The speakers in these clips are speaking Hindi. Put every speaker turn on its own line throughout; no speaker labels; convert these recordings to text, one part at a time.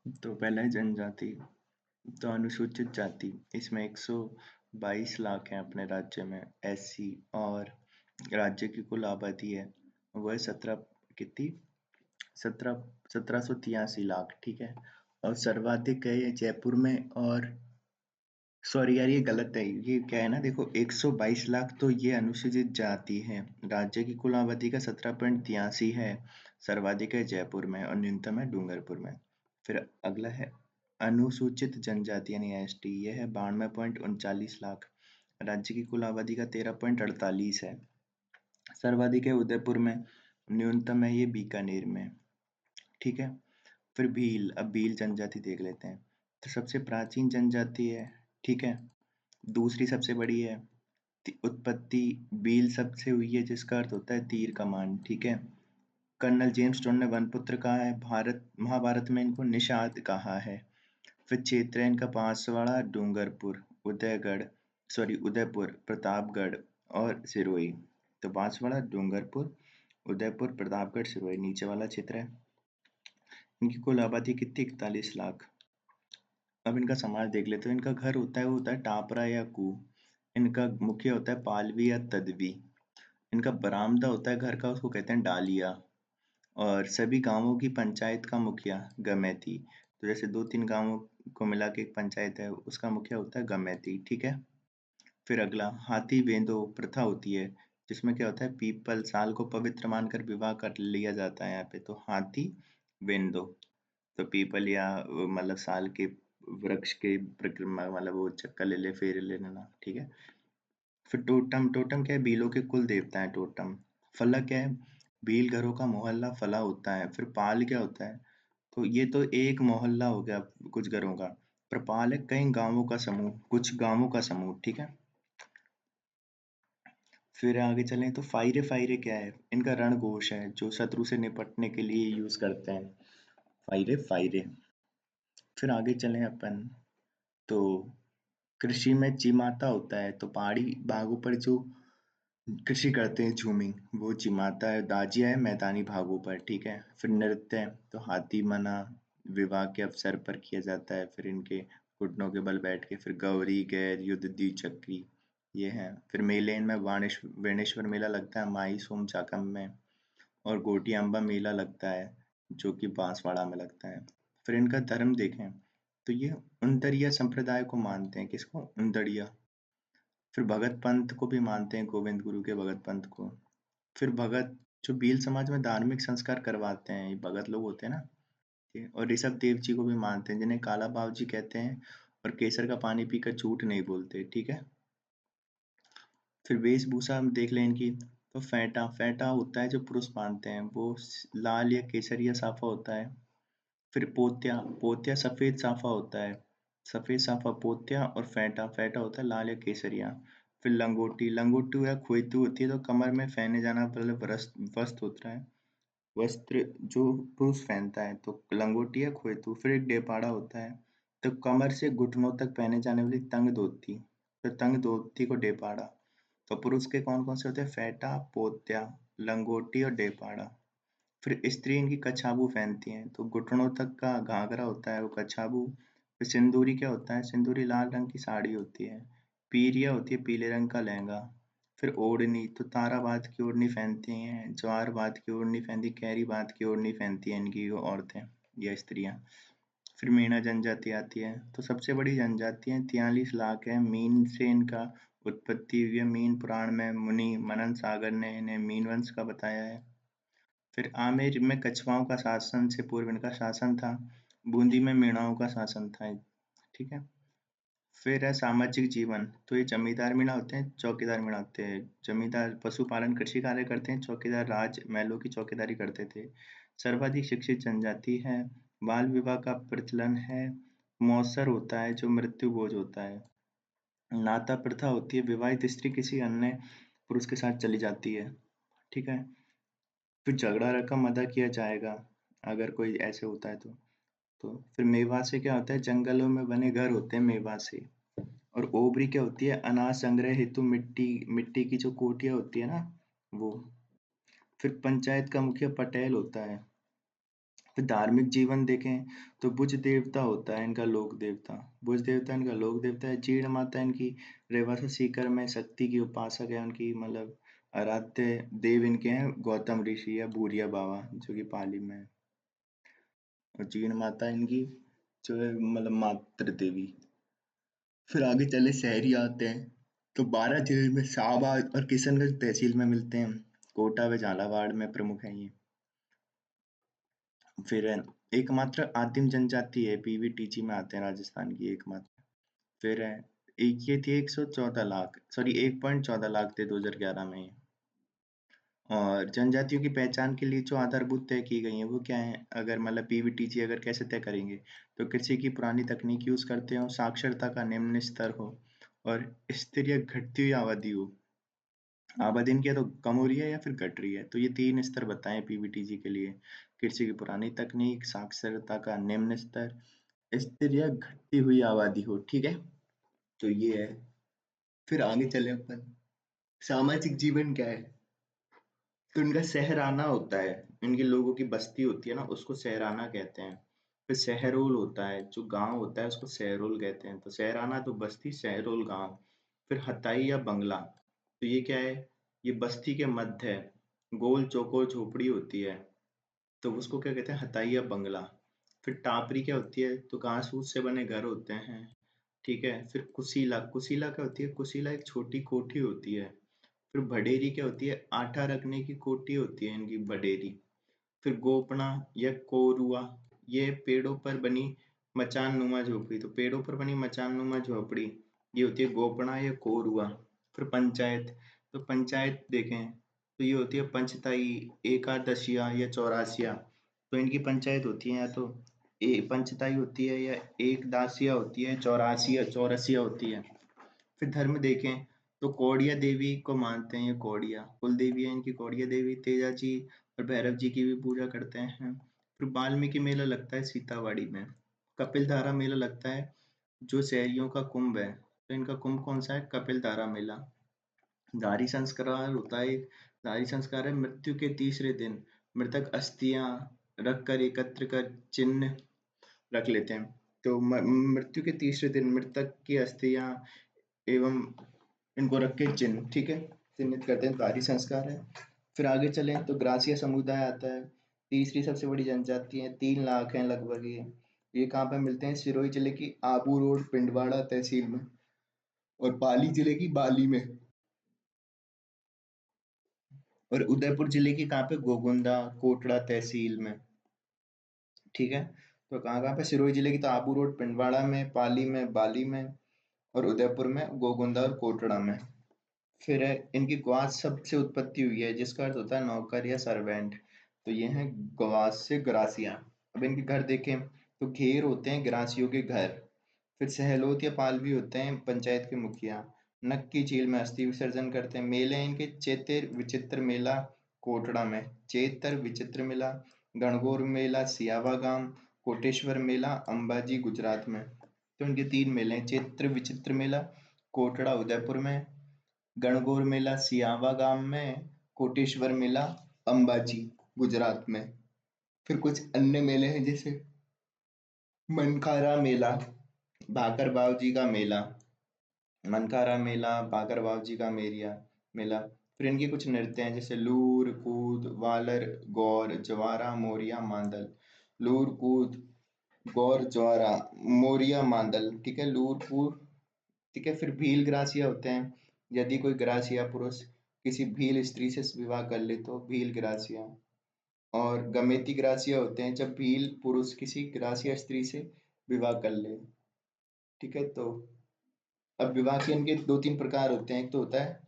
तो पहला है जनजाति। तो अनुसूचित जाति, इसमें 122 लाख हैं अपने राज्य में एससी, और राज्य की कुल आबादी है वो है 17 कितनी 1783 लाख, ठीक है। और सर्वाधिक है ये जयपुर में। और सॉरी यार, ये गलत है। ये क्या है ना, देखो 122 लाख तो ये अनुसूचित जाति है। राज्य की कुल आबादी का 17.83 है। सर्वाधिक है जयपुर में और न्यूनतम है डूंगरपुर में। फिर अगला है अनुसूचित जनजाति यानी एसटी, ये है 92.39 लाख। राज्य की कुल आबादी का 13.48 है। सर्वाधिक है उदयपुर में, न्यूनतम है ये बीकानेर में, ठीक है। फिर भील, अब भील जनजाति देख लेते हैं। तो सबसे प्राचीन जनजाति है, ठीक है। दूसरी सबसे बड़ी है। उत्पत्ति भील शब्द से हुई है जिसका अर्थ होता है तीर कमान, ठीक है। कर्नल जेम्स टोन ने वनपुत्र कहा है, भारत महाभारत में इनको निषाद कहा है। फिर क्षेत्र है इनका बांसवाड़ा, डूंगरपुर, उदयगढ़, सॉरी उदयपुर, प्रतापगढ़ और सिरोही। तो बांसवाड़ा, डूंगरपुर, उदयपुर, प्रतापगढ़, सिरोही नीचे वाला क्षेत्र है। इनकी कुल आबादी कितनी 41 लाख। अब इनका समाज देख लेते हैं। इनका घर होता है वो होता है टापरा या कू। इनका मुखिया होता है पालवी या तदवी। इनका बरामदा होता है घर का, उसको कहते हैं डालिया। और सभी गांवों की पंचायत का मुखिया गमेती। तो जैसे 2-3 गांवों को मिला के एक पंचायत है, उसका मुखिया होता है गमेती, ठीक है। फिर अगला हाथी वेंदो प्रथा होती है, जिसमें क्या होता है पीपल साल को पवित्र मानकर विवाह कर लिया जाता है यहाँ पे। तो हाथी वेंदो, तो पीपल या मतलब साल के वृक्ष के परिक्रमा, मतलब वो चक्कर ले ले, फेरे ले लेना, ठीक है। फिर टोटम, टोटम क्या है, भीलों के कुल देवता है टोटम। फलक क्या है, भील घरों का मोहल्ला फला होता है। फिर पाल क्या होता है, तो ये तो एक मोहल्ला हो गया कुछ घरों का। पर पाल है कई गांवों का समूह, कुछ गांवों का समूह, ठीक है। फिर आगे चलें तो फायरे, फायरे क्या है, इनका रणघोष है जो शत्रु से निपटने के लिए यूज करते हैं, फायरे फायरे। फिर आगे चलें अपन, तो कृषि में चिमाता होता है। तो पहाड़ी भागों पर जो कृषि करते हैं झूमिंग, वो चिमाता है। दाजिया है मैदानी भागों पर, ठीक है। फिर नृत्य है, तो हाथी मना विवाह के अवसर पर किया जाता है। फिर इनके घुटनों के बल बैठ के। फिर गौरी, गैर, युद्ध, द्विचक्री, ये है। फिर मेले, इनमें वेणेश्वर मेला लगता है माई सोम चाकम में। और गोटी अम्बा मेला लगता है जो कि बांसवाड़ा में लगता है। फिर इनका धर्म देखें तो ये उनदड़िया संप्रदाय को मानते हैं। किसको, उनदड़िया। फिर भगत पंथ को भी मानते हैं, गोविंद गुरु के भगत पंथ को। फिर भगत जो भील समाज में धार्मिक संस्कार करवाते हैं, ये भगत लोग होते हैं ना ये। और ऋषभ देव जी को भी मानते हैं, जिन्हें काला बाव जी कहते हैं। और केसर का पानी पीकर झूठ नहीं बोलते, ठीक है। फिर वेशभूषा हम देख लें इनकी, तो फेंटा, फेंटा होता है जो पुरुष बांधते हैं, वो लाल या केसरिया साफा होता है। फिर पोत्या, पोत्या सफेद साफा होता है। सफेद साफा पोत्या, और फेंटा, फेंटा होता है लाल या केसरिया। फिर लंगोटी, लंगोटी या खोइतू होती है, तो कमर में पहने जाना मतलब वस्त्र होता है, वस्त्र जो पुरुष पहनता है, तो लंगोटी या खोइतू। फिर एक डेपाड़ा होता है, तो कमर से घुटनों तक पहने जाने वाली तंग धोती, तो तंग धोती को डेपाड़ा। तो पुरुष के कौन कौन से होते हैं, फेटा, पोत्या, लंगोटी और डेपाड़ा। फिर स्त्री इनकी कछाबू पहनती हैं, तो घुटनों तक का घाघरा होता है वो कछाबू। फिर सिंदूरी क्या होता है, सिंदूरी लाल रंग की साड़ी होती है। पीरिया होती है पीले रंग का लहंगा। फिर ओढ़नी, तो ताराबाद की ओढ़नी पहनती हैं, ज्वारबाद की ओढ़नी पहनती, कैरीबाद की ओढ़नी पहनती हैं इनकी औरतें या स्त्रियां। फिर मीणा जनजाति आती है, तो सबसे बड़ी जनजाति है, 43 लाख है। मीन से इनका उत्पत्ति हुई है। मीन पुराण में मुनि मनन सागर ने इन्हें मीन वंश का बताया है। फिर आमेर में कछवाओं का शासन से पूर्व इनका शासन था। बूंदी में मीणाओं का शासन था, ठीक है। फिर है सामाजिक जीवन, तो ये जमींदार मीणा होते हैं, चौकीदार मीणा होते हैं। जमींदार पशुपालन कृषि कार्य करते हैं, चौकीदार राज महलों की चौकीदारी करते थे। सर्वाधिक शिक्षित जनजाति है। बाल विवाह का प्रचलन है। मौसर होता है जो मृत्यु भोज होता है। नाता प्रथा होती है, विवाहित स्त्री किसी अन्य पुरुष के साथ चली जाती है, ठीक है। फिर झगड़ा रकम अदा किया जाएगा अगर कोई ऐसे होता है तो फिर मेवा से क्या होता है, जंगलों में बने घर होते हैं मेवा से। और ओबरी क्या होती है, अनाज संग्रह हेतु मिट्टी, मिट्टी की जो कोटियाँ होती है ना वो। फिर पंचायत का मुखिया पटेल होता है। फिर धार्मिक जीवन देखें तो बुज देवता होता है इनका लोक देवता। बुज देवता इनका लोक देवता है। जीण माता इनकी रेवासा सीकर में शक्ति की उपासक है। उनकी मतलब आराध्य देव इनके हैं गौतम ऋषि या भूरिया बाबा जो कि पाली में है। और जीण माता इनकी जो है मतलब मातृ देवी। फिर आगे चले शहरी आते हैं तो 12 जिले में शाहबाद और किशनगंज तहसील में मिलते हैं। कोटा व झालावाड़ में प्रमुख है ये। फिर एकमात्र आदिम जनजाति है, पीवीटीजी में आते हैं राजस्थान की एकमात्र। फिर एक ये थी 114 लाख, सॉरी 1.14 लाख थे 2011 में ये। और जनजातियों की पहचान के लिए जो आधारभूत तय की गई है वो क्या है? अगर मतलब पीवीटीजी अगर कैसे तय करेंगे तो कृषि की पुरानी तकनीक यूज करते हो, साक्षरता का निम्न स्तर हो और स्थिर या घटती हुई आबादी हो। आबादी इनकी या तो कम हो रही है या फिर घट रही है। तो ये 3 स्तर बताएं पीवीटीजी के लिए। कृषि की पुरानी तकनीक, साक्षरता का निम्न स्तर, स्थिर या घटती हुई आबादी हो। ठीक है, तो ये है। फिर आगे चले अपन। सामाजिक जीवन क्या है? तो इनका शहराना होता है। इनके लोगों की बस्ती होती है ना, उसको शहराना कहते हैं। फिर शहरोल होता है, जो गांव होता है उसको शहरोल कहते हैं। तो शहराना तो बस्ती, शहरोल गांव। फिर हताई या बंगला, तो ये क्या है? ये बस्ती के मध्य है, गोल चौकोर झोपड़ी होती है, तो उसको क्या कहते हैं? हताई या बंगला। फिर टापरी क्या होती है? तो घास फूस से बने घर होते हैं। ठीक है। फिर कुशीला, कुशीला क्या होती है? कुशीला एक छोटी कोठी होती है। फिर भडेरी क्या होती है? आटा रखने की कोठी होती है इनकी भडेरी। फिर गोपना या कोरुआ, ये पेड़ों पर बनी मचान नुमा झोपड़ी। तो पेड़ों पर बनी मचान नुमा झोपड़ी ये होती है गोपना या कोरुआ। फिर पंचायत, तो पंचायत देखें तो ये होती है पंचताई, एकादशिया या चौरासिया। तो इनकी पंचायत होती है या तो पंचताई होती है या एक दासिया होती है, चौरासिया चौरसिया होती है। फिर धर्म देखें तो कौड़िया देवी को मानते हैं। ये कौड़िया कुल देवी है इनकी, कौड़िया देवी। तेजा जी और भैरव जी की भी पूजा करते हैं। फिर वाल्मीकि मेला लगता है सीतावाड़ी में। कपिल धारा मेला लगता है जो शहरियों का कुंभ है। तो इनका कुंभ कौन सा है? कपिल धारा मेला। दारी संस्कार होता है एक। दारी संस्कार है मृत्यु के तीसरे दिन मृतक अस्थियां रख कर एकत्र कर चिन्ह रख लेते हैं। तो मृत्यु के तीसरे दिन मृतक की अस्थियां एवं इनको रख के चिन्ह, ठीक है, चिन्हित करते हैं। दारी संस्कार है। फिर आगे चलें तो ग्रासिया समुदाय आता है। तीसरी सबसे बड़ी जनजाति है, 3 लाख है लगभग ये कहाँ पे मिलते हैं? सिरोही जिले की आबू रोड पिंडवाड़ा तहसील में और पाली जिले की बाली में और उदयपुर जिले की कहाँ पे? गोगुंदा कोटड़ा तहसील में। ठीक है, तो कहाँ कहाँ पे? सिरोही जिले की तो आबू रोड पिंडवाड़ा में, पाली में, बाली में और उदयपुर में गोगुंदा और कोटड़ा में। फिर है इनकी ग्वास शब्द से उत्पत्ति हुई है जिसका अर्थ होता है नौकर या सर्वेंट। तो ये है ग्वास से ग्रासिया। अब इनके घर देखें तो घेर होते हैं ग्रासियों के घर। फिर सहलोत या पालवी होते हैं पंचायत के मुखिया। नक की झील में अस्थि विसर्जन करते हैं। मेले हैं इनके चेतिर विचित्र मेला कोटड़ा में, चेतर विचित्र मेला, गणगौर मेला सियावा गांव, कोटेश्वर मेला अंबाजी गुजरात में। तो इनके 3 मेले हैं, चैत्र विचित्र मेला कोटड़ा उदयपुर में, गणगौर मेला सियावा गांव में, कोटेश्वर मेला अंबाजी गुजरात में। फिर कुछ अन्य मेले हैं जैसे मनकारा मेला, भाकर बावजी का मेला, मनकारा मेला, भाकर बावजी का मेला। फिर इनके कुछ नृत्य हैं जैसे लूर कूद वालर गौर ज्वारा मोरिया मांदल। लूर कूद गौर ज्वारा मोरिया मांदल, ठीक है, लूर कूद। ठीक है। फिर भील ग्रासिया होते हैं, यदि कोई ग्रासिया पुरुष किसी भील स्त्री से विवाह कर ले तो भील ग्रासिया। और गमेती ग्रासिया होते हैं जब भील पुरुष किसी ग्रासिया स्त्री से विवाह कर ले। ठीक है, तो अब विवाह के इनके 2-3 प्रकार होते हैं। एक तो होता है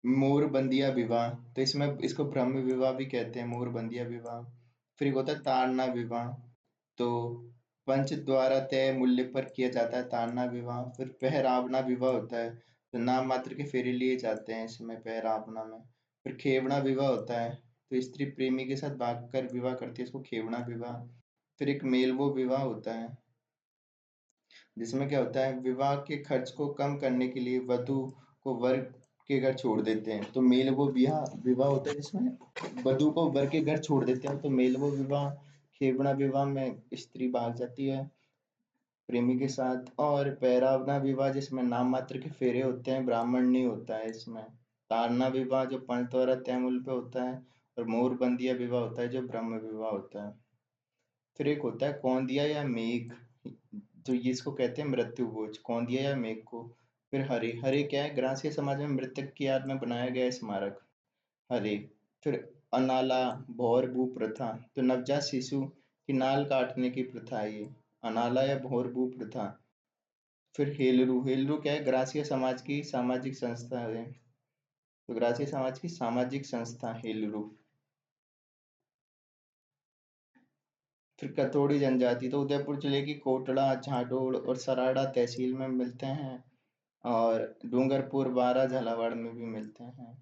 मोर बंदिया विवाह, तो इसमें इसको ब्रह्म विवाह भी कहते हैं, मोर बंदिया विवाह। फिर एक होता है ताड़ना विवाह, तो पंच द्वारा तय मूल्य पर किया जाता है ताड़ना विवाह। फिर पहरावना विवाह होता है, तो नाम मात्र के फेरे लिए जाते हैं इसमें पहरावना में। फिर खेवना विवाह होता है, तो स्त्री प्रेमी के साथ भागकर विवाह करती है, इसको खेवना विवाह। फिर एक मेलवो विवाह होता है जिसमें क्या होता है विवाह के खर्च को कम करने के लिए वधु को वर के घर छोड़ देते हैं। तो मेलवो विवाह विवाह होता है जिसमें वधु को वर के घर छोड़ देते हैं, तो मेलवो विवाह।
खेवड़ा विवाह में स्त्री भाग जाती है प्रेमी के साथ। और पैरावना विवाह जिसमें नाम मात्र के फेरे होते हैं, ब्राह्मण नहीं होता है इसमें। तारना विवाह जो पंच द्वारा तैमूल पे होता है। और मोरबंदिया विवाह होता है जो ब्रह्म विवाह होता है। फिर एक होता है कौंदिया या मेघ, जो ये इसको कहते हैं मृत्यु भोज, कौंदिया या मेघ को। फिर हरे, हरे क्या है, ग्रासीय समाज में मृतक की याद में बनाया गया स्मारक, हरे। फिर अनाला भौर भू प्रथा, तो नवजात शिशु की नाल काटने की प्रथा है ये, अनाला या भौर भू प्रथा। फिर हेलरू, हेलरू क्या है, ग्रासीय समाज की सामाजिक संस्था है, तो ग्रासीय समाज की सामाजिक संस्था हेलरू। फिर कथोड़ी जनजाति, तो उदयपुर जिले की कोटड़ा, झाडोड़ और सराड़ा तहसील में मिलते हैं। और डूंगरपुर, बारा, झालावाड़ में भी मिलते हैं।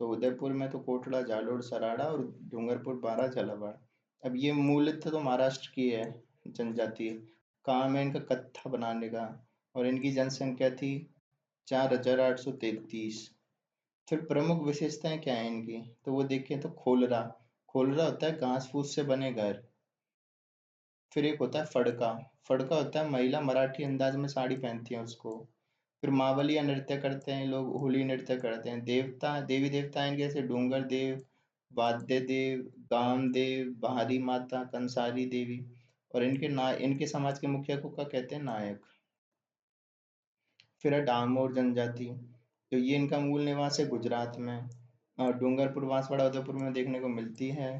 तो उदयपुर में तो कोटड़ा, झाडोड़, सराड़ा, और डूंगरपुर, बारा, झालावाड़। अब ये मूलतः तो महाराष्ट्र की है जनजाति। काम है इनका कत्था बनाने का। और इनकी जनसंख्या थी 4,833। फिर प्रमुख विशेषताएं क्या है इनकी, तो वो देखें तो खोलरा, खोलरा होता है घास फूस से बने घर। फिर एक होता है फड़का, फड़का होता है महिला मराठी अंदाज में साड़ी पहनती है उसको। फिर मावलिया नृत्य करते हैं लोग, होली नृत्य करते हैं। देवता देवी देवता इनके जैसे डूंगर देव, वाद्य देव, गाम देव, बहारी माता, कंसारी देवी। और इनके समाज के मुखिया को क्या कहते हैं, नायक। फिर है डामोर जनजाति, तो ये इनका मूल निवास है गुजरात में। और डूंगरपुर, बांसवाड़ा, उदयपुर में देखने को मिलती है।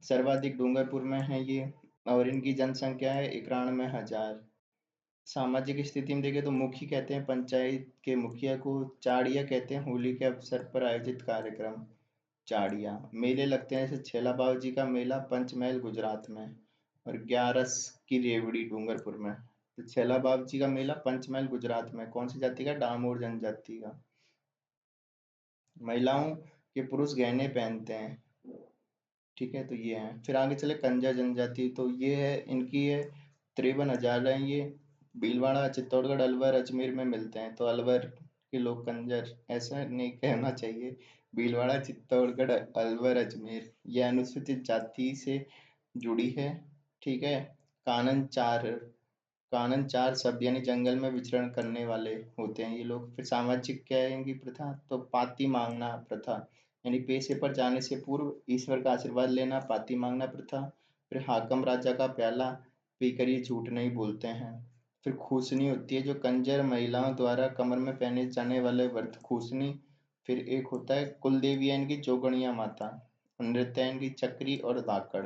सर्वाधिक डूंगरपुर में है ये। और इनकी जनसंख्या है 91,000। सामाजिक स्थिति में देखें तो मुखी कहते हैं पंचायत के मुखिया को, चाड़िया कहते हैं होली के अवसर पर आयोजित कार्यक्रम, चाड़िया। मेले लगते हैं जैसे छेला बाबा जी का मेला पंचमहल गुजरात में, और ग्यारस की रेवड़ी डूंगरपुर में। तो छेला बाबा जी का मेला पंचमहल गुजरात में, कौन सी जाति का, डामोर जनजाति का। महिलाओं के पुरुष गहने पहनते हैं, ठीक है। तो ये है, फिर आगे चले कंजा जनजाति, तो ये है इनकी है 53,000 है ये। भीलवाड़ा, चित्तौड़गढ़, अलवर, अजमेर में मिलते हैं। तो अलवर के लोग कंजर, ऐसा नहीं कहना चाहिए। भीलवाड़ा, चित्तौड़गढ़, अलवर, अजमेर, ये अनुसूचित जाति से जुड़ी है, ठीक है। कानन चार, कानन चार शब्द यानी जंगल में विचरण करने वाले होते हैं ये लोग। फिर सामाजिक क्या है इनकी प्रथा, तो पाती मांगना प्रथा, यानी पेशे पर जाने से पूर्व ईश्वर का आशीर्वाद लेना, पाती मांगना प्रथा। फिर हाकम राजा का प्याला पीकर ये झूठ नहीं बोलते हैं। फिर खूसनी होती है जो कंजर महिलाओं द्वारा कमर में पहने जाने वाले व्रत, खूसनी। फिर एक होता है कुल देवी है इनकी जोगणिया माता, नृत्य है इनकी चक्री और धाकड़।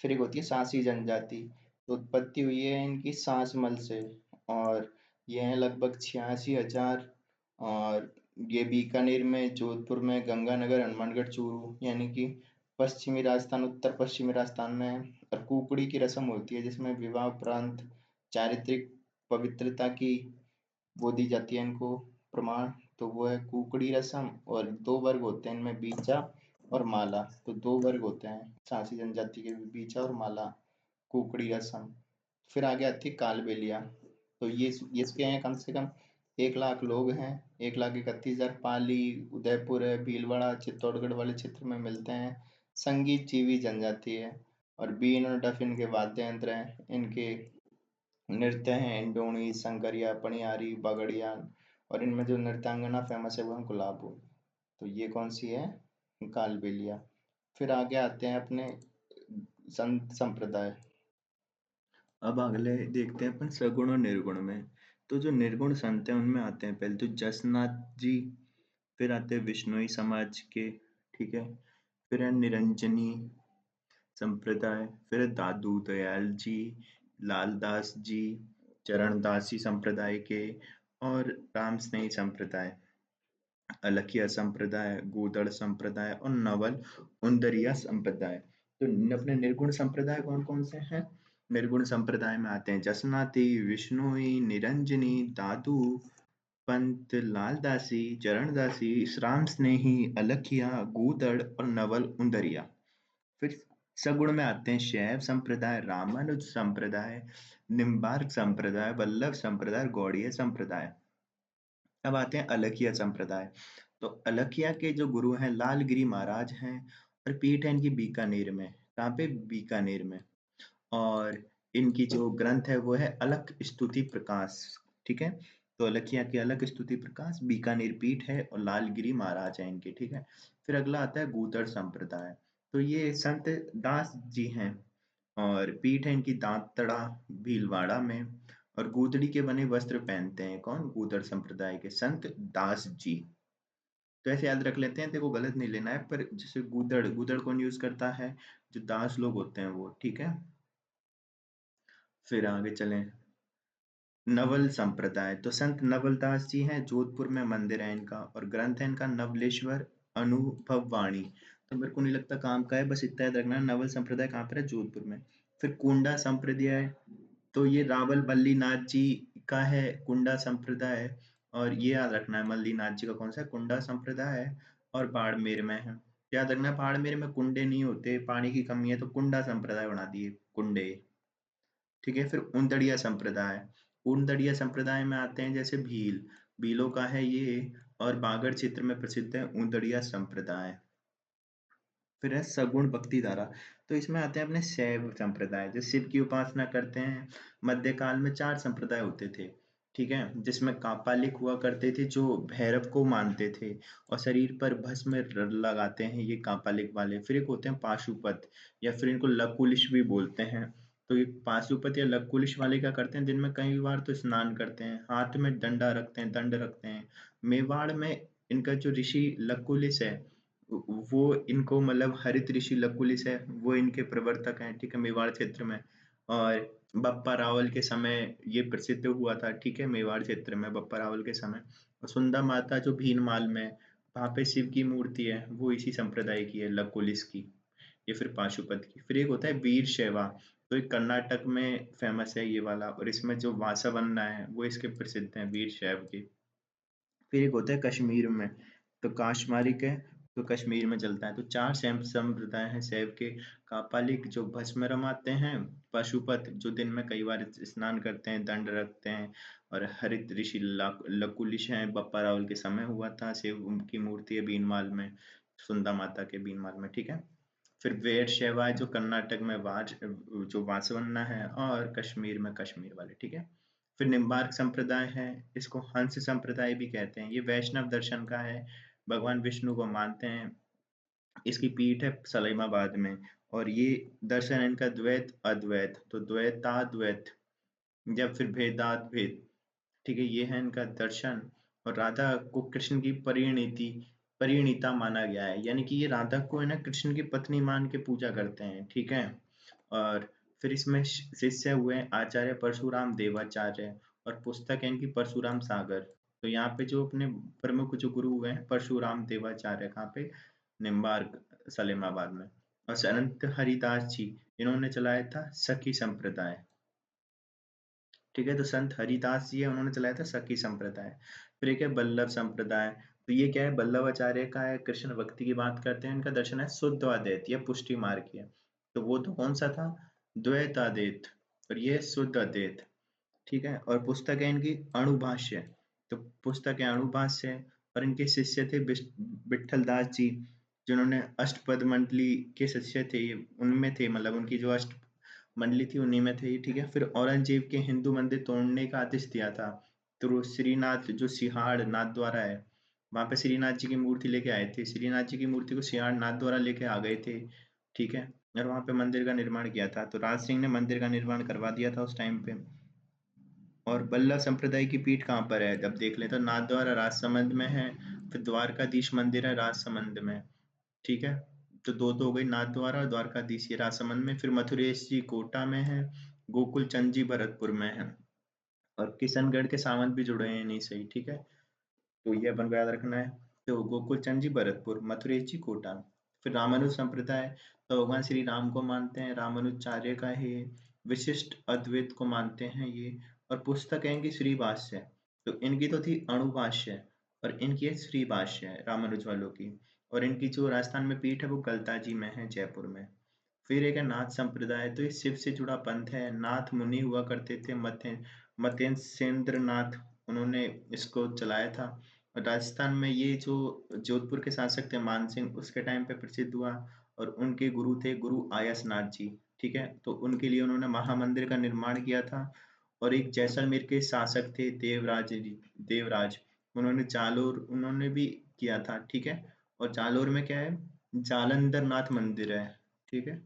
फिर एक होती है सांसी जनजाति, तो उत्पत्ति हुई है इनकी सांसमल से। और ये है लगभग 86,000। और ये बीकानेर में, जोधपुर में, गंगानगर, हनुमानगढ़, चूरू, यानी कि पश्चिमी राजस्थान, उत्तर पश्चिमी राजस्थान में है। और कुकड़ी की रस्म होती है जिसमें विवाह उपरांत चारित्रिक पवित्रता की वो दी जाती है इनको प्रमाण, तो वो है कुकड़ी रस्म। और दो वर्ग होते हैं इनमें, बीचा और माला। तो दो वर्ग होते हैं सांसी जनजाति के, बीचा और माला, कुकड़ी रस्म। फिर आगे आती है कालबेलिया, तो ये इसके हैं कम से कम 1 लाख लोग हैं, 1,31,000। पाली, उदयपुर है, भीलवाड़ा, चित्तौड़गढ़ वाले क्षेत्र में मिलते हैं। संगीत जीवी जनजाति है। और बीन और डफ इनके वाद्य यंत्र हैं। इनके नृत्य हैं इंडोणी, शंकरिया, पनियारी, बागड़ियान। और इनमें जो नृत्यांगना फेमस है वो है गुलाबो। तो ये कौन सी है, कालबेलिया। फिर आगे आते हैं अपने संत संप्रदाय।
अब अगले देखते हैं अपन सगुण और निर्गुण में। तो जो निर्गुण संत हैं उनमें आते हैं पहले तो जसनाथ जी, फिर आते हैं विश्नोई समाज के, ठीक है। फिर है निरंजनी संप्रदाय, फिर है दादू दयाल जी, लालदास जी, चरणदासी संप्रदाय के, और राम स्नेही संप्रदाय, अलखिया संप्रदाय, गूदड़ संप्रदाय और नवल उंदरिया संप्रदाय। तो अपने निर्गुण संप्रदाय कौन कौन से हैं? निर्गुण संप्रदाय में आते हैं जसनाती, विष्णुई, निरंजनी, दादू, पंत, लालदासी, चरणदासी, राम स्नेही, अलखिया, गूदड़ और नवल उंदरिया। फिर सगुण में आते हैं शैव संप्रदाय, रामानुज संप्रदाय, निम्बार्क संप्रदाय, वल्लभ संप्रदाय, गौड़ीय संप्रदाय। अब आते हैं अलखिया संप्रदाय। तो अलखिया के जो गुरु हैं लालगिरी महाराज हैं, और पीठ है इनकी बीकानेर में। कहाँ पे? बीकानेर में। और इनकी जो ग्रंथ है वो है अलख स्तुति प्रकाश, ठीक है? तो अलखियाँ की अलख स्तुति प्रकाश, बीकानेर पीठ है और लालगिरी महाराज हैं इनके, ठीक है? फिर अगला आता है गूदड़ संप्रदाय। तो ये संत दास जी हैं और पीठ है इनकी दांतड़ा भीलवाड़ा में, और गूदड़ी के बने वस्त्र पहनते हैं कौन? गूदड़ संप्रदाय के संत दास जी। तो ऐसे याद रख लेते हैं, देखो गलत नहीं लेना है, पर जैसे गूदड़, गूदड़ कौन यूज करता है? जो दास लोग होते हैं वो, ठीक है? फिर आगे चलें। नवल संप्रदाय, तो संत नवलदास जी हैं, जोधपुर में मंदिर है इनका और ग्रंथ है इनका नवलेश्वर अनुभव वाणी। तो मेरे को नहीं लगता काम का है, बस इतना याद रखना, नवल संप्रदाय कहाँ पर है? जोधपुर में। फिर कुंडा संप्रदाय, तो ये रावल मल्लीनाथ जी का है कुंडा संप्रदाय, और ये याद रखना है मल्लीनाथ जी का कौन सा है? कुंडा संप्रदाय है, और बाड़मेर में है। याद रखना है, बाड़मेर में कुंडे नहीं होते, पानी की कमी है, तो कुंडा संप्रदाय बना दिए कुंडे, ठीक है? फिर उनदड़िया संप्रदाय, उनदड़िया संप्रदाय में आते हैं जैसे भील, भीलों का है ये, और बागड़ क्षेत्र में प्रसिद्ध है उनदड़िया संप्रदाय। फिर है सगुण भक्ति धारा, तो इसमें आते हैं अपने शैव संप्रदाय, जो शिव की उपासना करते हैं। मध्यकाल में 4 संप्रदाय होते थे, ठीक है? जिसमें कापालिक हुआ करते थे जो भैरव को मानते थे और शरीर पर भस्म लगाते हैं ये कापालिक वाले। फिर एक होते हैं पाशुपत, या फिर इनको लकुलिश भी बोलते हैं। तो ये पाशुपत या लकुलिश वाले क्या करते हैं? दिन में कई बार तो स्नान करते हैं, हाथ में डंडा रखते हैं, दंड रखते हैं। मेवाड़ में इनका जो ऋषि लकुलिश है, वो इनको मतलब हरित ऋषि लकुलिश है, वो इनके प्रवर्तक हैं, ठीक है? मेवाड़ क्षेत्र में। और बप्पा रावल के समय ये प्रसिद्ध हुआ था, ठीक है? मेवाड़ क्षेत्र में बप्पा रावल के समय। और सुंदा माता जो भीनमाल में, वहाँ पे शिव की मूर्ति है, वो इसी संप्रदाय की है, लकुलिश की। ये फिर पाशुपत की। फिर एक होता है वीर शैवा, तो एक कर्नाटक में फेमस है ये वाला, और इसमें जो वासवन्ना है वो इसके प्रसिद्ध हैं, वीर शैव के। फिर एक होता है कश्मीर में, तो काशमारिक है, तो कश्मीर में चलता है। तो 4 सैम संप्रदाय हैं शैव के। कापालिक जो भस्म रमाते हैं, पशुपत जो दिन में कई बार स्नान करते हैं, दंड रखते हैं, और हरित ऋषि लकुलिश हैं, बप्पा रावल के समय हुआ था, शिव उनकी मूर्ति है बीनमाल में, सुंदा माता के बीनमाल में, ठीक है? फिर वेर शैवा है जो कर्नाटक में जो वासवन्ना है, और कश्मीर में कश्मीर वाले, ठीक है? फिर निम्बार्क संप्रदाय है, इसको हंस संप्रदाय भी कहते हैं। ये वैष्णव दर्शन का है, भगवान विष्णु को मानते हैं। इसकी पीठ है सलीमाबाद में, और ये दर्शन इनका द्वैत अद्वैत, तो द्वैताद्वैत या फिर भेदात भेद, ठीक है? ये है इनका दर्शन। और राधा को कृष्ण की परिणीता माना गया है, यानी कि ये राधा को है ना कृष्ण की पत्नी मान के पूजा करते हैं, ठीक है? और फिर इसमें शिष्य हुए हैं आचार्य परशुराम देवाचार्य, और पुस्तक है इनकी परशुराम सागर। तो यहाँ पे जो अपने प्रमुख जो गुरु हुए हैं परशुराम देवाचार्य, कहाँ पे? निम्बार्क, सलेमाबाद में। और संत हरिदास जी, इन्होंने चलाया था सखी संप्रदाय, ठीक है? तो संत हरिदास जी है, उन्होंने चलाया था सखी संप्रदाय। फिर एक है बल्लभ संप्रदाय, तो ये क्या है? बल्लभाचार्य का है, कृष्ण भक्ति की बात करते हैं, इनका दर्शन है शुद्ध अद्वैत या पुष्टि मार्ग की है। तो वो तो कौन सा था? द्वैताद्वैत, और ये शुद्ध अद्वैत, ठीक है? और पुस्तक है इनकी अणुभाष्य, तो पुस्तक है अणुभाष्य। और इनके शिष्य थे विट्ठल दास जी, जिन्होंने अष्टपद मंडली के शिष्य थे ये, उनमें थे, मतलब उनकी जो अष्ट मंडली थी उन्हीं में थे ये, ठीक है? फिर औरंगजेब के हिंदू मंदिर तोड़ने का आदेश दिया था, तो श्रीनाथ जो सिहाड़ नाथ द्वारा है, वहां पे श्रीनाथ जी की मूर्ति लेके आए थे, श्रीनाथ जी की मूर्ति को सिहाड़ नाथ द्वारा लेके आ गए थे, ठीक है? और वहां पे मंदिर का निर्माण किया था, तो राज सिंह ने मंदिर का निर्माण करवा दिया था उस टाइम पे। और बल्लभ संप्रदाय की पीठ कहाँ पर है? जब देख ले तो नाथद्वारा राजसमंद में है, फिर द्वारकाधीश मंदिर है राजसमंद में, ठीक है? तो दो तो हो गई, नाथद्वारा और द्वारकाधीश ये राजसमंद में। फिर मथुरेश जी कोटा में है, गोकुल चंद जी भरतपुर में है, और किशनगढ़ के सावंत भी जुड़े हैं नहीं, सही, ठीक है? तो ये अपन को याद रखना है। तो गोकुल चंद जी भरतपुर, मथुरेश जी कोटा। फिर रामानुज संप्रदाय, तो भगवान श्री राम को मानते हैं, रामानुजाचार्य का है ये। विशिष्ट अद्वैत को मानते हैं ये। और पुस्तक है इनकी श्री भाष्य, तो इनकी तो थी अणुभाष्य, और इनकी है श्री भाष्य है रामानुज वालों की। और इनकी जो राजस्थान में पीठ है वो गलता जी में है, जयपुर में। फिर एक है नाथ संप्रदाय, तो ये शिव से जुड़ा पंथ है, नाथ मुनि हुआ करते थे, मतेंद्र नाथ, उन्होंने इसको चलाया था। और राजस्थान में ये जो जोधपुर के शासक थे मान सिंह, उसके टाइम पे प्रसिद्ध हुआ। और उनके गुरु थे गुरु आयसनाथ जी। ठीक है, तो उनके लिए उन्होंने महामंदिर का निर्माण किया था। और एक जैसलमेर के शासक थे देवराज जी, देवराज, उन्होंने भी किया था। ठीक है, और जालोर में क्या है, जालंधर नाथ मंदिर है। ठीक है,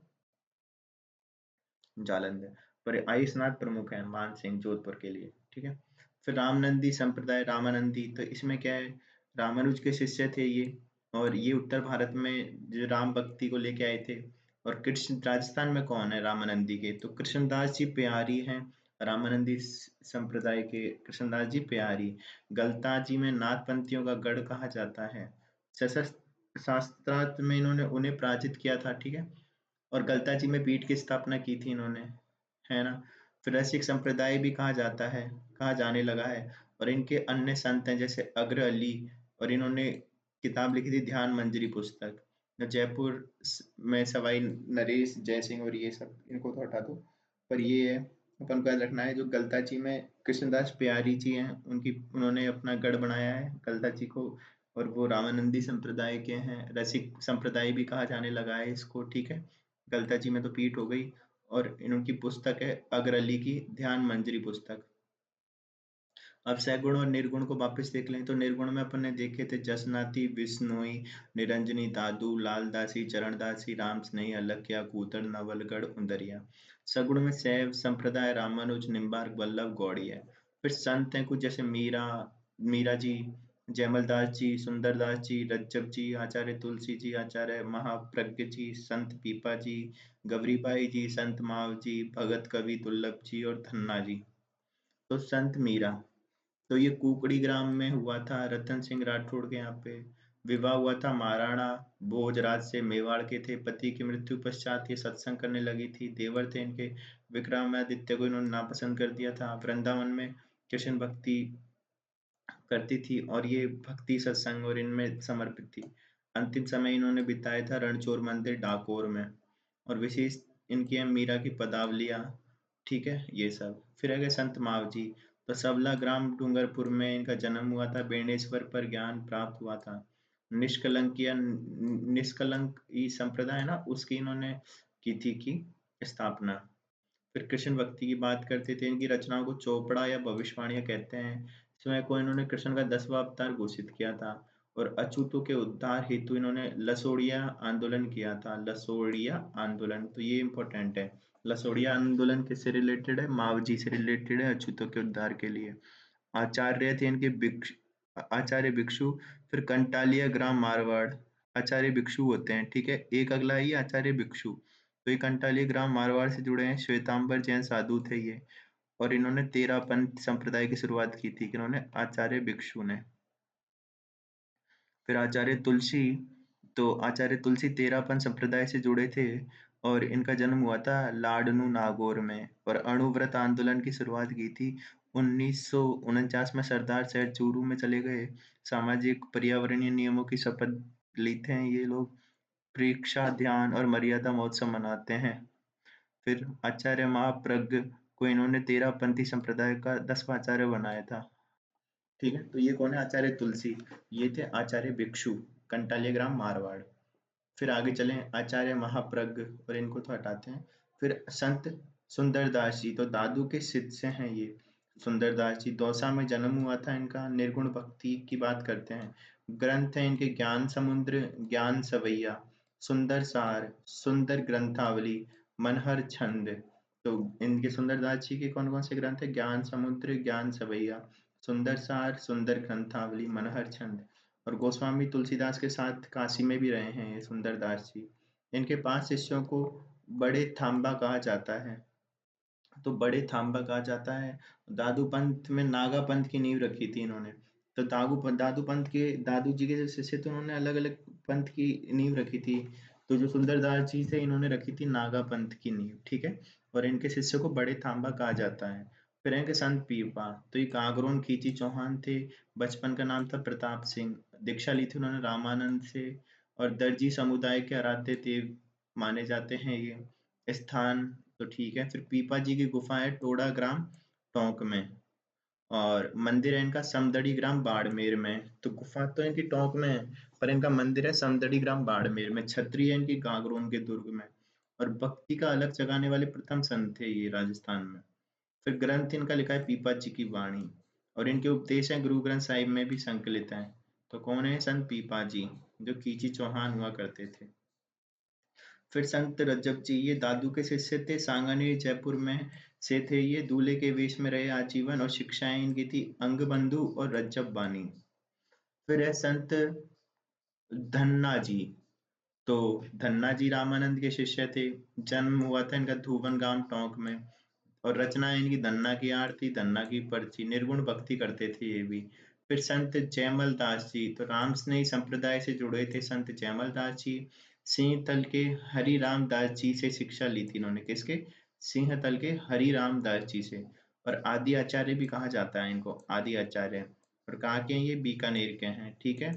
जालंधर पर आयुषनाथ प्रमुख है मान सिंह जोधपुर के लिए। ठीक है, फिर रामनंदी संप्रदाय, रामानंदी, तो इसमें क्या है, रामानुज के शिष्य थे ये। और ये उत्तर भारत में जो राम भक्ति को लेके आए थे। और कृष्ण राजस्थान में कौन है रामानंदी के, तो कृष्णदास जी प्यारी हैं रामानंदी संप्रदाय के, कृष्णदास जी प्यारी। गलता जी में नाथ पंथियों का गढ़ कहा जाता है। सशस्त्र शास्त्रार्थ में इन्होंने उन्हें पराजित किया था। ठीक है, और गलता जी में पीठ की स्थापना की थी इन्होंने, है ना। फिर रसिक संप्रदाय भी कहा जाता है, कहा जाने लगा है। और इनके अन्य संत हैं जैसे अग्र अली, और इन्होंने किताब लिखी थी ध्यान मंजरी पुस्तक। जयपुर में सवाई नरेश जयसिंह और ये सब, इनको तो हटा दो। पर ये है, अपन को याद रखना है, जो गलता जी में कृष्णदास प्यारी जी हैं, उनकी उन्होंने अपना गढ़ बनाया है गलता जी को। और वो रामानंदी संप्रदाय के हैं, रसिक संप्रदाय भी कहा जाने लगा है इसको। ठीक है, गलता जी में तो पीठ हो गई। और इनकी पुस्तक है अगर अली की ध्यान मंजरी पुस्तक। अब सैगुण और निर्गुण को वापस देख लें, तो निर्गुण में अपन ने देखे थे जसनाती, बिश्नोई, निरंजनी, दादू, लालदासी, चरणदासी, राम स्नेही, अलख्या, कूतर, नवलगढ़, उंदरिया। सगुण में शैव संप्रदाय, रामानुज, निम्बार्क, वल्लभ, गौड़ी है। फिर संत हैं कुछ जैसे मीरा जी, जयमलदास जी, सुंदरदास जी, रज्जब जी, आचार्य तुलसी जी, आचार्य महाप्रज्ञ जी, संत पीपा जी, गवरीबाई जी, संत माव जी, भगत कवि दुर्लभ जी और धन्ना जी। तो संत मीरा, तो ये कुकड़ी ग्राम में हुआ था, रतन सिंह राठौड़ के यहाँ पे विवाह हुआ था। महाराणा भोजराज से, मेवाड़ के थे। पति की मृत्यु पश्चात ये सत्संग करने लगी थी। देवर थे इनके विक्रमादित्य को इन्होंने नापसंद कर दिया था। वृंदावन में कृष्ण भक्ति करती थी और ये भक्ति सत्संग और इनमें समर्पित थी। अंतिम समय इन्होंने बिताया था रणछोड़ मंदिर डाकोर में। और विशेष इनकी है मीरा की पदावलियाँ। ठीक है, ये सब। फिर है गए संत माव जी, तो सबला ग्राम डूंगरपुर में इनका जन्म हुआ था। बेणेश्वर पर ज्ञान प्राप्त हुआ था। निष्कलंक ई संप्रदाय है ना, उसकी इन्होंने की थी की स्थापना। फिर कृष्ण भक्ति की बात करते थे। इनकी रचनाओं को चोपड़ा या भविष्यवाणियां कहते हैं। इसमें को इन्होंने कृष्ण का 10वां अवतार घोषित किया था। और अछूतों के उद्धार हेतु इन्होंने लसोड़िया आंदोलन किया था। लसोड़िया आंदोलन, तो ये इंपॉर्टेंट है। लसोड़िया आंदोलन किससे रिलेटेड है, मावजी से रिलेटेड है, अछूतों के उद्धार के लिए। आचार्य थे इनके आचार्य भिक्षु। फिर कंटालिया ग्राम मारवाड़, आचार्य भिक्षु होते हैं। ठीक है, एक अगला है ये आचार्य भिक्षु। तो ये कंटालिया ग्राम मारवाड़ से जुड़े हैं। श्वेतांबर जैन साधु थे ये। और इन्होंने 13 पंथ संप्रदाय की शुरुआत की थी, इन्होंने आचार्य भिक्षु ने। फिर आचार्य तुलसी, तो आचार्य तुलसी 13 पंथ संप्रदाय से जुड़े थे। और इनका जन्म हुआ था लाडनू नागौर में। और अणुव्रत आंदोलन की शुरुआत की थी 1949 में। सरदार शहर चूरू में चले गए। सामाजिक पर्यावरणीय नियमों की शपथ लेते हैं ये लोग। परीक्षा, ध्यान और मर्यादा महोत्सव मनाते हैं। फिर आचार्य महाप्रज्ञ को इन्होंने 13 पंथी संप्रदाय का 10वां आचार्य बनाया था। ठीक है, तो ये कौन है, आचार्य तुलसी। ये थे आचार्य भिक्षु, कंटालीग्राम मारवाड़। फिर आगे चलें, आचार्य महाप्रज्ञ, और इनको तो हटाते हैं। फिर संत सुंदरदास जी, तो दादू के शिष्य हैं ये। सुंदरदास जी दौसा में जन्म हुआ था इनका। निर्गुण भक्ति की बात करते हैं। ग्रंथ है इनके ज्ञान समुद्र, ज्ञान सवैया, सुंदर सार, सुंदर ग्रंथावली, मनहर छंद। तो इनके सुंदरदास जी के कौन कौन से ग्रंथ है, ज्ञान समुद्र, ज्ञान सवैया, सुंदर सार, सुंदर ग्रंथावली, मनहर छंद। और गोस्वामी तुलसीदास के साथ काशी में भी रहे हैं ये सुंदरदास जी। इनके 5 शिष्यों को बड़े थांबा कहा जाता है। तो बड़े थांबा कहा जाता है। दादू पंथ में नागा पंथ की नींव रखी थी इन्होंने। तो दादू पंथ के दादू जी के जो शिष्य थे, उन्होंने अलग अलग पंथ की नींव रखी थी। तो जो सुंदरदास जी थे, इन्होंने रखी थी नागा पंथ की नींव। ठीक है, और इनके शिष्य को बड़े थांबा कहा जाता है। फिर इनके संत पीपा, तो ये कागरोन खींची चौहान थे। बचपन का नाम था प्रताप सिंह। दीक्षा ली थी उन्होंने रामानंद से। और दर्जी समुदाय के आराध्य देव माने जाते हैं ये। स्थान, तो ठीक है। फिर पीपा जी की गुफा है टोडा ग्राम टोंक में। और मंदिर है इनका समदड़ी ग्राम बाड़मेर में। तो गुफा तो इनकी टोंक में है, पर इनका मंदिर है समदड़ी ग्राम बाड़मेर में। छतरी है इनकी गागरोन के दुर्ग में। और भक्ति का अलग जगाने वाले प्रथम संत थे ये राजस्थान में। फिर ग्रंथ इनका लिखा है पीपा जी की वाणी। और इनके उपदेश हैं गुरु ग्रंथ साहिब में भी संकलित हैं। तो कौन है संत पीपा जी, जो कीची चौहान हुआ करते थे। फिर संत रज्जब जी, ये दादू के शिष्य थे, सांगानेर जयपुर में से थे ये। दूल्हे के वेश में रहे आजीवन और शिक्षाएं इनकी थी अंगबंधु और रज्जब बानी। फिर है संत धन्ना जी। तो धन्ना जी रामानंद के शिष्य थे। जन्म हुआ था इनका धुवन गांव टोंक में। और रचना इनकी धन्ना की आरती, धन्ना की पर्ची। निर्गुण भक्ति करते थे ये भी। फिर संत जयमल दास जी, तो राम स्नेही संप्रदाय से जुड़े थे संत जयमल दास जी। सिंह तल के हरि राम दास जी से शिक्षा ली थी इन्होंने। किसके? सिंह तल के हरि राम दास जी से। और आदि आचार्य भी कहा जाता है इनको, आदि आचार्य। और कहाँ के हैं ये? बीकानेर के हैं, ठीक है।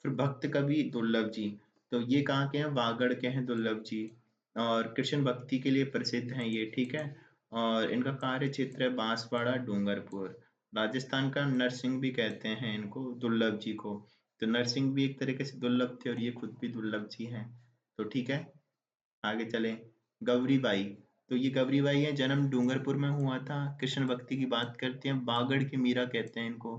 फिर भक्त कवि दुर्लभ जी, तो ये कहाँ के हैं? वागड़ के हैं दुर्लभ जी। और कृष्ण भक्ति के लिए प्रसिद्ध हैं ये, ठीक है। और इनका कार्य क्षेत्र है बांसवाड़ा डूंगरपुर। राजस्थान का नरसिंह भी कहते हैं इनको, दुर्लभ जी को। तो नरसिंह भी एक तरीके से दुर्लभ थे और ये खुद भी दुर्लभ जी हैं। तो ठीक है, आगे चले। गौरीबाई, तो ये गौरीबाई है, जन्म डूंगरपुर में हुआ था। कृष्ण भक्ति की बात करते हैं, बागड़ की मीरा कहते हैं इनको।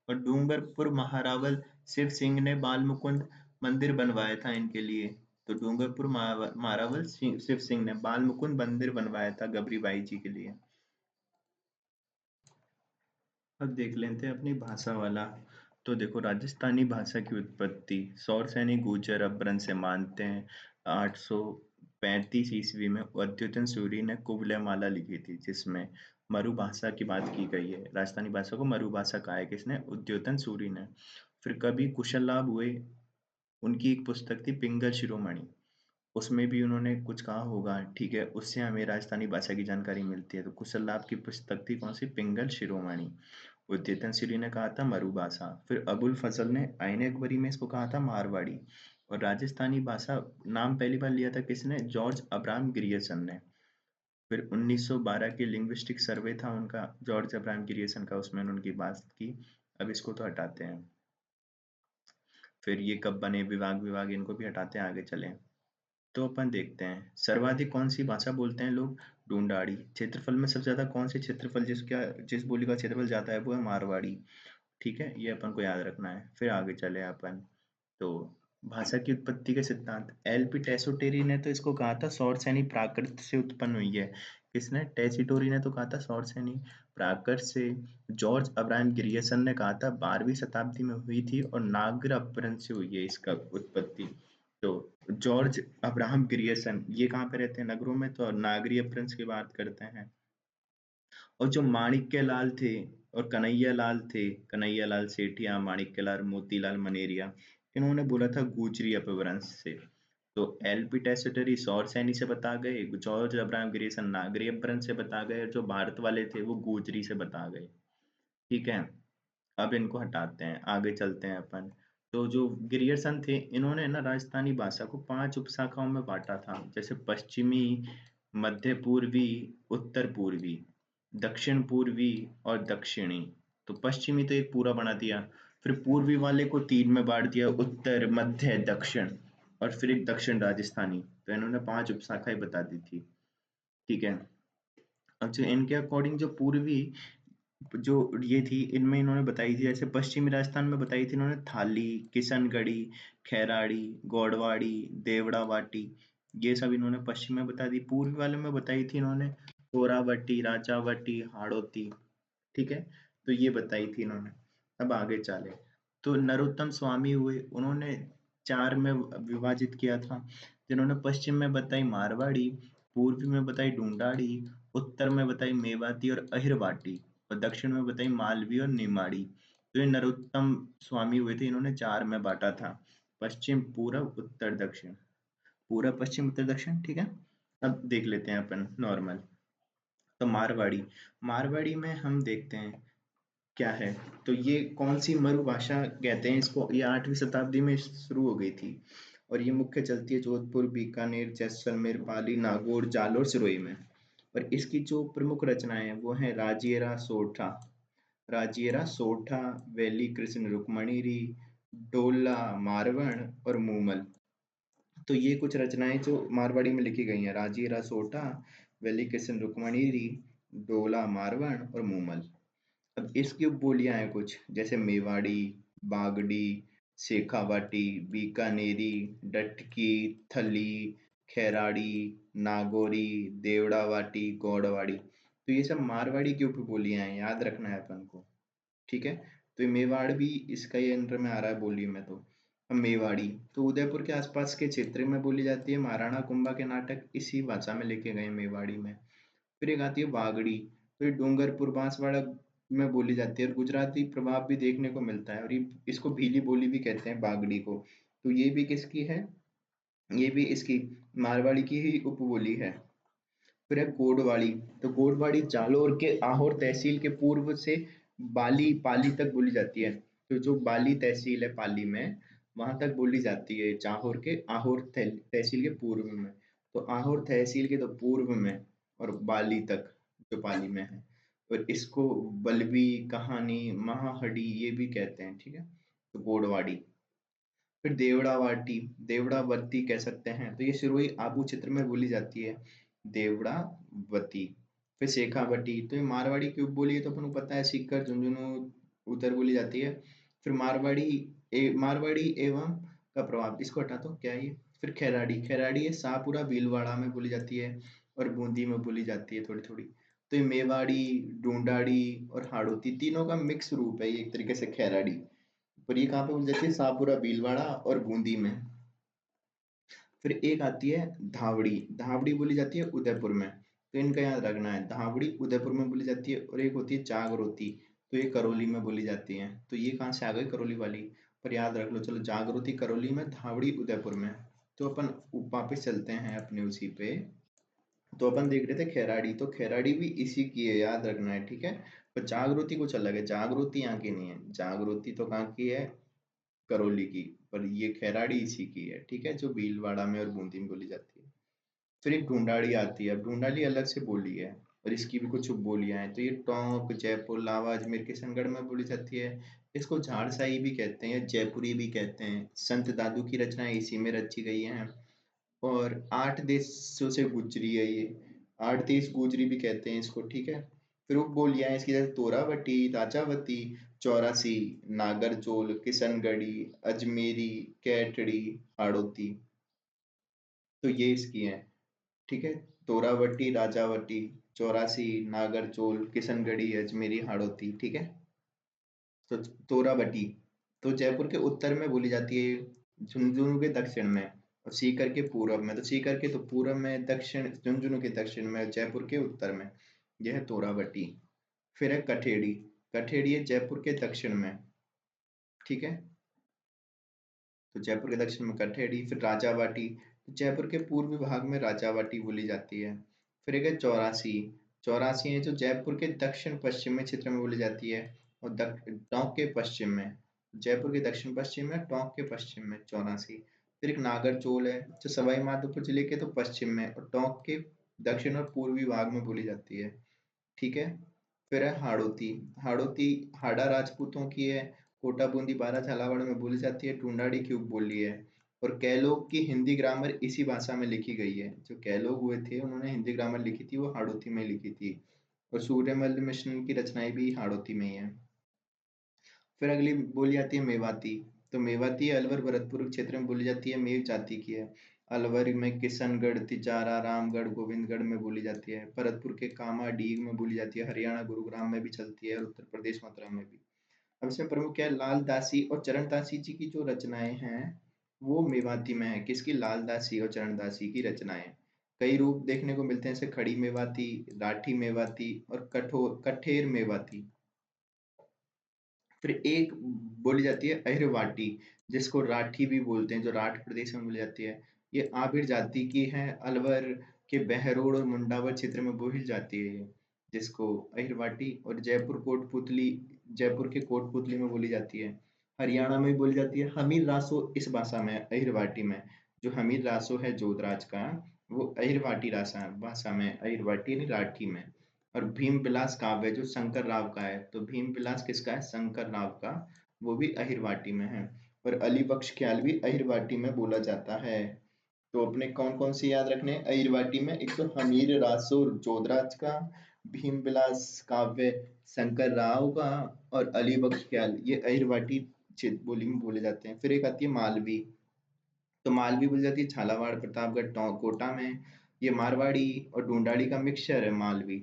और डूंगरपुर महारावल शिव सिंह ने बाल मुकुंद मंदिर बनवाया था इनके लिए। तो डूंगरपुर महारावल शिव सिंह ने बाल मुकुंद मंदिर बनवाया था गौरीबाई जी के लिए। अब देख लेते हैं अपनी भाषा वाला। तो देखो, राजस्थानी भाषा की उत्पत्ति सौर सैनी गुर्जर अपभ्रंश से मानते हैं। 835 ईस्वी में अद्यतन सूरी ने कुवलय माला लिखी थी, जिसमें मरु भाषा की बात की गई है। राजस्थानी भाषा को मरु भाषा कहा है किसने? उद्योतन सूरी ने। फिर कवि कुशललाभ हुए, उनकी एक पुस्तक थी पिंगल शिरोमणि। उसमें भी उन्होंने कुछ कहा होगा, ठीक है। उससे हमें राजस्थानी भाषा की जानकारी मिलती है। तो कुशललाभ की पुस्तक थी कौन सी? पिंगल शिरोमणि। उद्यतन श्री ने कहा था मरुभाषा। फिर अबुल फजल ने आईन अकबरी में इसको कहा था मारवाड़ी। और राजस्थानी भाषा नाम पहली बार लिया था किसने? जॉर्ज अब्राहम ग्रियर्सन ने। फिर 1912 के लिंग्विस्टिक सर्वे था उनका, जॉर्ज अब्राहम ग्रियर्सन का, उसमें उनकी बात की। अब इसको तो हटाते हैं। फिर ये कब बने? विभाग विभाग इनको भी हटाते हैं, आगे चलें। तो अपन देखते हैं सर्वाधिक कौन सी भाषा बोलते हैं लोग? ढूंढाड़ी। क्षेत्रफल में सबसे ज्यादा कौन से क्षेत्रफल, जिस बोली का क्षेत्रफल ज्यादा है वो है मारवाड़ी। ठीक है, ये अपन को याद रखना है। फिर आगे चले अपन। तो भाषा की उत्पत्ति के सिद्धांत, एलपी टेसोटेरी ने तो इसको कहा था सौर सैनी प्राकृत से उत्पन्न हुई है। किसने? टेसिटोरी ने तो कहा था सौर सैनी प्राकृत से। जॉर्ज अब्राहम ग्रियर्सन ने कहा था 12वीं शताब्दी में हुई थी और नागर अपभ्रंश से हुई है इसका उत्पत्ति। तो जॉर्ज अब्राहम ग्रियर्सन ये कहाँ पे रहते हैं? नगरों में। तो नागरी अपभ्रंश की बात करते हैं। और जो माणिक्य लाल थे और कन्हैया लाल थे, कन्हैया लाल सेठिया, माणिक्य लाल, मोतीलाल मनेरिया, इन्होंने बोला था गुजरी अपभ्रंश से। तो एलपी टेसेटरी सौर सैनी से बता गए, जॉर्ज अब्राहम ग्रियर्सन नागरी अपभ्रंश से बता गए, और जो भारत वाले थे वो गुजरी से बता गए। ठीक है, अब इनको हटाते हैं, आगे चलते हैं अपन। तो जो ग्रियर्सन थे, इन्होंने ना राजस्थानी भाषा को 5 उपशाखाओं में बांटा था, जैसे पश्चिमी, मध्य पूर्वी, उत्तर पूर्वी, दक्षिण पूर्वी और दक्षिणी। तो पश्चिमी तो एक पूरा बना दिया। फिर पूर्वी वाले को 3 में बांट दिया, उत्तर, मध्य, दक्षिण। और फिर एक दक्षिण राजस्थानी। तो इन्होंने 5 उपशाखाएं बता दी थी। ठीक है। अब जो इनके अकॉर्डिंग जो पूर्वी जो ये थी, इनमें इन्होंने बताई थी, जैसे पश्चिमी राजस्थान में बताई थी इन्होंने थाली, किशनगढ़ी, खैराड़ी, गौड़वाड़ी, देवड़ावाटी, ये सब इन्होंने पश्चिम में बता दी। पूर्व वाले में बताई थी इन्होंने चोरावटी, राजावटी, हाड़ौती। ठीक है, तो ये बताई थी इन्होंने। अब आगे चले। तो नरोत्तम स्वामी हुए, उन्होंने 4 में विभाजित किया था, जिन्होंने पश्चिम में बताई मारवाड़ी, पूर्व में बताई ढूंढाड़ी, उत्तर में बताई मेवाती और अहिरवाटी, और दक्षिण में बताई मालवी और निमाड़ी। तो ये नरोत्तम स्वामी हुए थे, इन्होंने 4 में बांटा था, पश्चिम, पूरब, उत्तर, दक्षिण। पूरब, पश्चिम, उत्तर, दक्षिण, ठीक है। अब देख लेते हैं अपन नॉर्मल। तो मारवाड़ी, मारवाड़ी में हम देखते हैं क्या है। तो ये कौन सी मरु भाषा कहते हैं इसको? ये 8वीं शताब्दी में शुरू हो गई थी। और ये मुख्य चलती है जोधपुर, बीकानेर, जैसलमेर, पाली, नागौर, जालोर, सिरोही में। और इसकी जो प्रमुख रचनाएं हैं वो है राजियरा सोठा,
राजियरा सोठा, वैली कृष्ण रुक्मणीरी, डोला मारवण और मूमल। तो ये कुछ रचनाएं जो मारवाड़ी में लिखी गई हैं, राजियरा सोठा, वैली कृष्ण रुक्मणीरी, डोला मारवण और मूमल। अब इसकी उपबोलियां हैं कुछ, जैसे मेवाड़ी, बागड़ी, शेखावाटी, बीकानेरी, डटकी, थली, खैराड़ी, नागौरी, देवड़ावाटी, गौड़वाड़ी। तो ये सब मारवाड़ी की उपबोलियां हैं, याद रखना है अपन को। ठीक है, तो ये मेवाड़ भी इसका ही अंडर में आ रहा है बोली में। तो अब मेवाड़ी तो उदयपुर के आसपास के क्षेत्र में बोली जाती है। महाराणा कुंभा के नाटक इसी भाषा में लिखे गए मेवाड़ी में। फिर एक आती है वागड़ी, तो ये डूंगरपुर बांसवाड़ा में बोली जाती है और गुजराती प्रभाव भी देखने को मिलता है, और ये इसको भीली बोली भी कहते हैं बागड़ी को। तो ये भी किसकी है, ये भी इसकी मारवाड़ी की ही उपबोली है। फिर है गोडवाड़ी, तो गोडवाड़ी जालोर के आहोर तहसील के पूर्व से बाली पाली तक बोली जाती है। तो जो बाली तहसील है पाली में, वहां तक बोली जाती है, जाहोर के आहोर तहसील के पूर्व में। तो आहोर तहसील के तो पूर्व में, और बाली तक जो पाली में है। और इसको बलबी, कहानी, महाहड़ी ये भी कहते हैं। ठीक है, तो गोडवाड़ी। फिर देवड़ावाटी, देवड़ावती कह सकते हैं, तो ये सिरोही आबू क्षेत्र में बोली जाती है, देवड़ावती। फिर शेखावटी, तो ये मारवाड़ी की उपबोली है, तो अपन को पता है, सीकर, झुंझुनू उधर बोली जाती है। फिर मारवाड़ी एवं का प्रभाव, इसको हटा दो, क्या है ये। फिर खैराड़ी, खैराड़ी है शाहपुरा भीलवाड़ा में बोली जाती है, और बूंदी में बोली जाती है थोड़ी थोड़ी। तो ये मेवाड़ी, ढूंढाड़ी और हाड़ौती तीनों का मिक्स रूप है ये एक तरीके से खैराड़ी। पर ये कहाँ पे बोली जाती है, शाहपुरा भीलवाड़ा और बूंदी में। फिर एक आती है धावड़ी, धावड़ी बोली जाती है उदयपुर में। तो इनका याद रखना है, धावड़ी उदयपुर में बोली जाती है। और एक होती है जागरोती, तो ये करौली में बोली जाती है। तो ये कहाँ से आ गई, करौली वाली, पर याद रख लो। चलो, जागरोती करौली में, धावड़ी उदयपुर में। तो अपन वापिस चलते हैं अपने उसी पे। तो अपन देख रहे थे खैराड़ी, तो खैराड़ी भी इसी की है, याद रखना है। ठीक है, पर जागृति कुछ अलग है, जागृति यहाँ की नहीं है, जागृति तो कहाँ की है, करौली की। पर ये खैराड़ी इसी की है। ठीक है, जो भीलवाड़ा में और बूंदी में बोली जाती है। फिर एक ढूंढाड़ी आती है। अब ढूंढाड़ी अलग से बोली है, और इसकी भी कुछ बोलियां हैं। तो ये टोंक, जयपुर, लावा, अजमेर, किशनगढ़ में बोली जाती है। इसको झाड़साई भी कहते हैं, जयपुरी भी कहते हैं। संत दादू की रचनाएं इसी में रची गई हैं। और 8 देशों से गुजरी है ये, 8 देश गुजरी भी कहते हैं इसको। ठीक है, फिर वो बोलियां हैं इसकी, जैसे तोरावटी, राजावती, चौरासी, नागरचोल, किशनगढ़ी, अजमेरी, कैटड़ी, हाड़ौती। तो ये इसकी है। ठीक है, तोरावटी, राजावटी, चौरासी, नागरचोल, किशनगढ़ी, अजमेरी, हाड़ौती। ठीक है, तो तोरावटी तो जयपुर के उत्तर में बोली जाती है, झुंझुनू के दक्षिण में, और सीकर के पूर्व में। तो सीकर के तो पूर्व में, दक्षिण झुंझुनू के दक्षिण में, जयपुर के उत्तर में। यह है तोरावटी। फिर है कठेड़ी, कठेड़ी है जयपुर के दक्षिण में। ठीक है, तो जयपुर के दक्षिण में कठेड़ी। फिर राजावाटी, तो जयपुर के पूर्वी भाग में राजावाटी बोली जाती है। फिर एक है चौरासी, चौरासी है जो जयपुर के दक्षिण पश्चिमी क्षेत्र में बोली जाती है, और टोंक के पश्चिम में। जयपुर के दक्षिण पश्चिम में, टोंक के पश्चिम में, चौरासी। फिर एक नागरचोल है जो सवाई माधोपुर जिले के तो पश्चिम में, और टोंक के दक्षिण और पूर्वी भाग में बोली जाती है। ठीक है, फिर है हाड़ौती, हाड़ौती हाड़ा राजपूतों की है, कोटा बूंदी बारह झालावाड़ में बोली जाती है, टूंडाड़ी की उपबोली है। और कैलोग की हिंदी ग्रामर इसी भाषा में लिखी गई है। जो कैलोग हुए थे, उन्होंने हिंदी ग्रामर लिखी थी, वो हाड़ौती में लिखी थी। और सूर्यमल मिशन की रचनाएं भी हाड़ौती में ही है। फिर अगली बोली आती है मेवाती, तो मेवाती अलवर भरतपुर क्षेत्र में बोली जाती है, मेव जाति की है। अलवर में किशनगढ़, तिजारा, रामगढ़, गोविंदगढ़ में बोली जाती है। भरतपुर के कामा डीग में बोली जाती है, हरियाणा गुरुग्राम में भी चलती है, और उत्तर प्रदेश मथुरा में भी। अब इसमें प्रमुख क्या है, लाल दासी और चरण दासी जी की जो रचनाएं हैं, वो मेवाती में है। किसकी, लाल दासी और चरण दासी की रचनाएं। कई रूप देखने को मिलते हैं, जैसे खड़ी मेवाती, लाठी मेवाती और कठोर कठेर मेवाती। फिर एक बोली जाती है अहिरवाटी, जिसको राठी भी बोलते हैं, जो राठ प्रदेश में बोली जाती है। ये आबिर जाति की है, अलवर के बहरोड और मुंडावर क्षेत्र में बोली जाती है ये, जिसको अहिरवाटी। और कोटपुतली, जयपुर के कोटपुतली में बोली जाती है। हरियाणा में भी बोली जाती है। हमीर रासो इस भाषा में, अहिरवाटी में। जो हमीर रासो है जोधराज का, वो अहिरवाटी रासा भाषा में, अहिरवाटी यानी राठी में। और भीम विलास काव्य जो शंकर राव का है, तो भीम विलास किसका है? शंकर राव का, वो भी अहिरवाटी में है। और अली बख्श ख्याल भी अहिरवाटी में बोला जाता है। तो अपने कौन कौन से याद रखने हैं अहिरवाटी में? एक तो हमीर रासुर जोधराज का, भीम विलास काव्य शंकर राव का, और अली बख्श ख्याल, ये अहिरवाटी क्षेत्र बोली में बोले जाते हैं। फिर एक आती है मालवी, तो मालवी बोली जाती है झालावाड़, प्रतापगढ़, कोटा में। ये मारवाड़ी और ढूंढाड़ी का मिक्सचर है मालवी,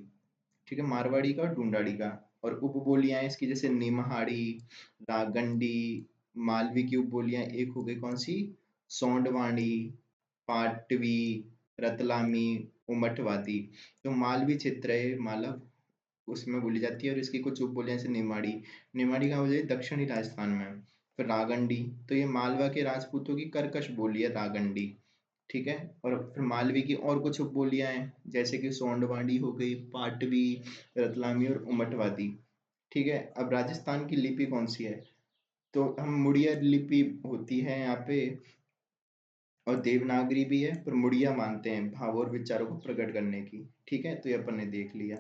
ठीक है, मारवाड़ी का और ढूंढाड़ी का। और उपबोलियां हैं इसकी, जैसे निमहाड़ी, रागंडी। मालवी की उपबोलियां एक हो गई कौन सी? सोंडवानी, पाटवी, रतलामी, उमठवादी। तो मालवी क्षेत्र है मालव, उसमें बोली जाती है। और इसकी कुछ उपबोलियां जैसे निमाड़ी, निमाड़ी कहाँ बोली जाती है? दक्षिणी राजस्थान में। फिर रागंडी, तो ये मालवा के राजपूतों की कर्कश बोली है रागंडी, ठीक है। और फिर मालवी की और कुछ उपबोलियां हैं, जैसे कि सोंडवाड़ी हो गई, पाटवी, रतलामी और उमटवादी, ठीक है। अब राजस्थान की लिपि कौन सी है? तो हम मुड़िया लिपि होती है यहाँ पे, और देवनागरी भी है, पर मुड़िया मानते हैं भाव और विचारों को प्रकट करने की, ठीक है। तो ये अपन ने देख लिया।